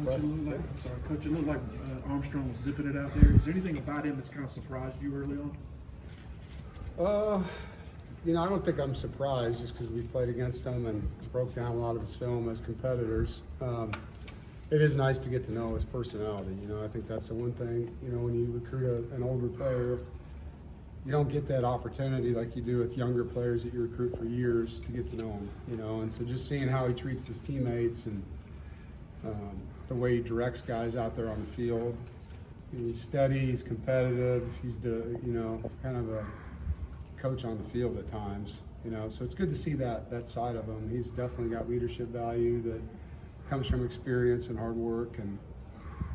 Coach, it looked like Armstrong was zipping it out there. Is there anything about him that's kind of surprised you early on? I don't think I'm surprised just because we played against him and broke down a lot of his film as competitors. It is nice to get to know his personality. I think that's the one thing, when you recruit an older player, you don't get that opportunity like you do with younger players that you recruit for years to get to know him, and so just seeing how he treats his teammates and the way he directs guys out there on the field. He's steady, he's competitive, he's kind of a coach on the field at times, so it's good to see that side of him. He's definitely got leadership value that comes from experience and hard work, and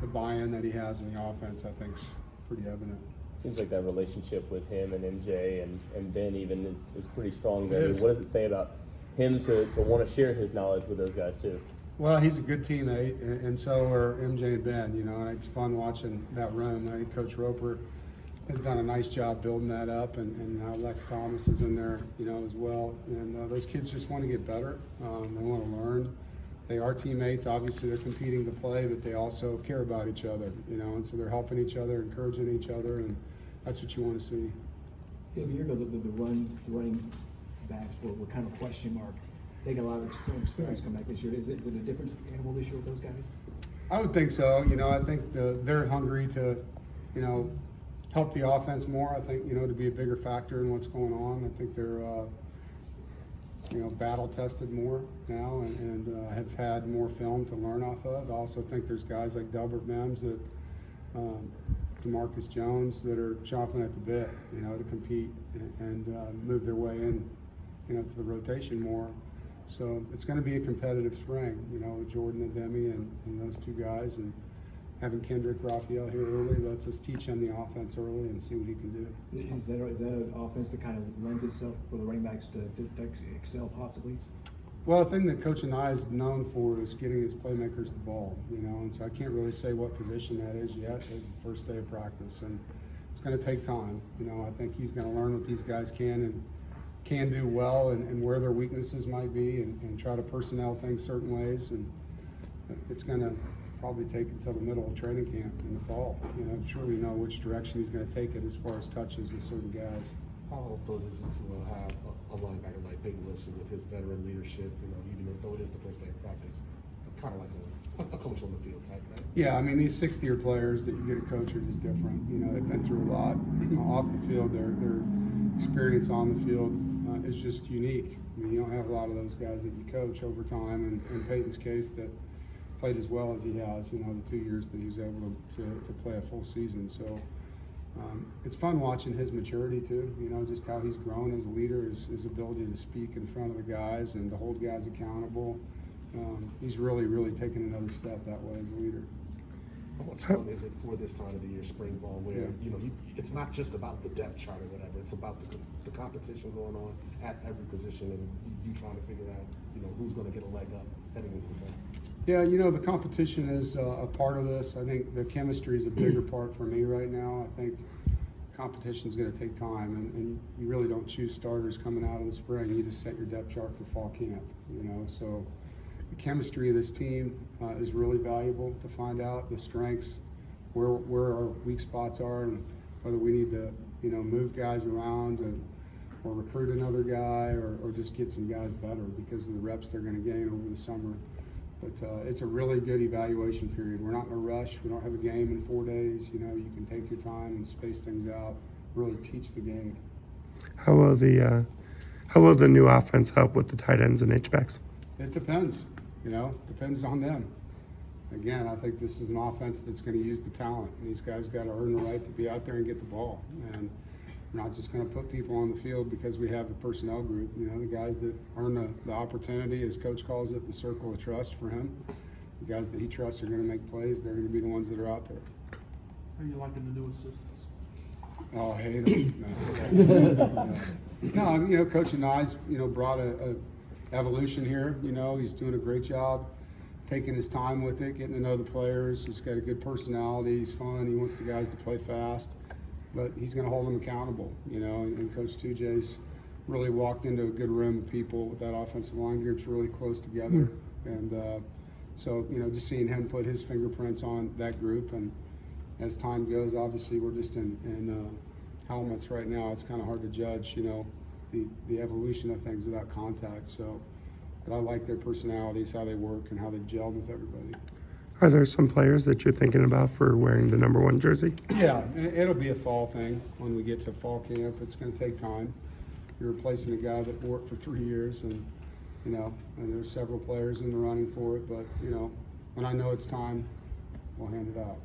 the buy-in that he has in the offense, I think, is pretty evident. Seems like that relationship with him and MJ and Ben even is pretty strong there. What does it say about him to want to share his knowledge with those guys too? Well, he's a good teammate, and so are MJ and Ben, and it's fun watching that room. I think Coach Roper has done a nice job building that up, and now Lex Thomas is in there, as well. And those kids just want to get better. They want to learn. They are teammates. Obviously, they're competing to play, but they also care about each other, and so they're helping each other, encouraging each other, and that's what you want to see. Yeah, a year ago, the running backs were kind of a question mark. They got a lot of experience come back this year. Is it a different animal this year with those guys? I would think so. I think they're hungry to, help the offense more. I think, to be a bigger factor in what's going on. I think they're, battle tested more now and have had more film to learn off of. I also think there's guys like Delbert Mims that, DeMarcus Jones that are chomping at the bit, to compete and move their way in, to the rotation more. So it's going to be a competitive spring, with Jordan and Demi and those two guys, and having Kendrick Raphael here early lets us teach him the offense early and see what he can do. Is that an offense that kind of lends itself for the running backs to excel possibly? Well, the thing that Coach Anai is known for is getting his playmakers the ball, and so I can't really say what position that is yet. It's the first day of practice, and it's going to take time. I think he's going to learn what these guys can do well and where their weaknesses might be and try to personnel things certain ways, and it's going to probably take until the middle of training camp in the fall, to truly know which direction he's going to take it as far as touches with certain guys. How helpful is it to have a linebacker like Peyton Wilson with his veteran leadership, even though it is the first day of practice, kind of like a coach on the field type thing? Yeah, these 6th-year players that you get a coach are just different. They've been through a lot off the field. Their experience on the field is just unique. You don't have a lot of those guys that you coach over time, and in Peyton's case, that played as well as he has, the 2 years that he was able to play a full season. So it's fun watching his maturity too, just how he's grown as a leader, his ability to speak in front of the guys and to hold guys accountable. He's really, really taken another step that way as a leader. How much fun is it for this time of the year, spring ball, where it's not just about the depth chart or whatever, it's about the competition going on at every position and you trying to figure out, who's going to get a leg up heading into the fall? Yeah, the competition is a part of this. I think the chemistry is a bigger part for me right now. I think competition is going to take time, and you really don't choose starters coming out of the spring. You just set your depth chart for fall camp, So the chemistry of this team is really valuable to find out the strengths, where our weak spots are, and whether we need to, move guys around or recruit another guy or just get some guys better because of the reps they're going to gain over the summer. But it's a really good evaluation period. We're not in a rush. We don't have a game in 4 days. You can take your time and space things out, really teach the game. How will the new offense help with the tight ends and H-backs? It depends. Depends on them. Again, I think this is an offense that's going to use the talent. And these guys got to earn the right to be out there and get the ball. And we're not just going to put people on the field because we have the personnel group. The guys that earn the opportunity, as Coach calls it, the circle of trust for him. The guys that he trusts are going to make plays. They're going to be the ones that are out there. How are you liking the new assistants? Oh, I hate them. No, Coach Anai's, brought a evolution here. He's doing a great job taking his time with it, getting to know the players. He's got a good personality. He's fun. He wants the guys to play fast. But he's going to hold them accountable, and Coach Tujay's really walked into a good room of people with that offensive line group's really close together. And So, you know, just seeing him put his fingerprints on that group, and as time goes, obviously we're just in helmets right now. It's kind of hard to judge, you know, the evolution of things without contact. So, but I like their personalities, how they work, and how they've gelled with everybody. Are there some players that you're thinking about for wearing the number 1 jersey? Yeah, it'll be a fall thing when we get to fall camp. It's going to take time. You're replacing a guy that wore it for 3 years, and you know, and there's several players in the running for it. But you know, when I know it's time, we'll hand it out.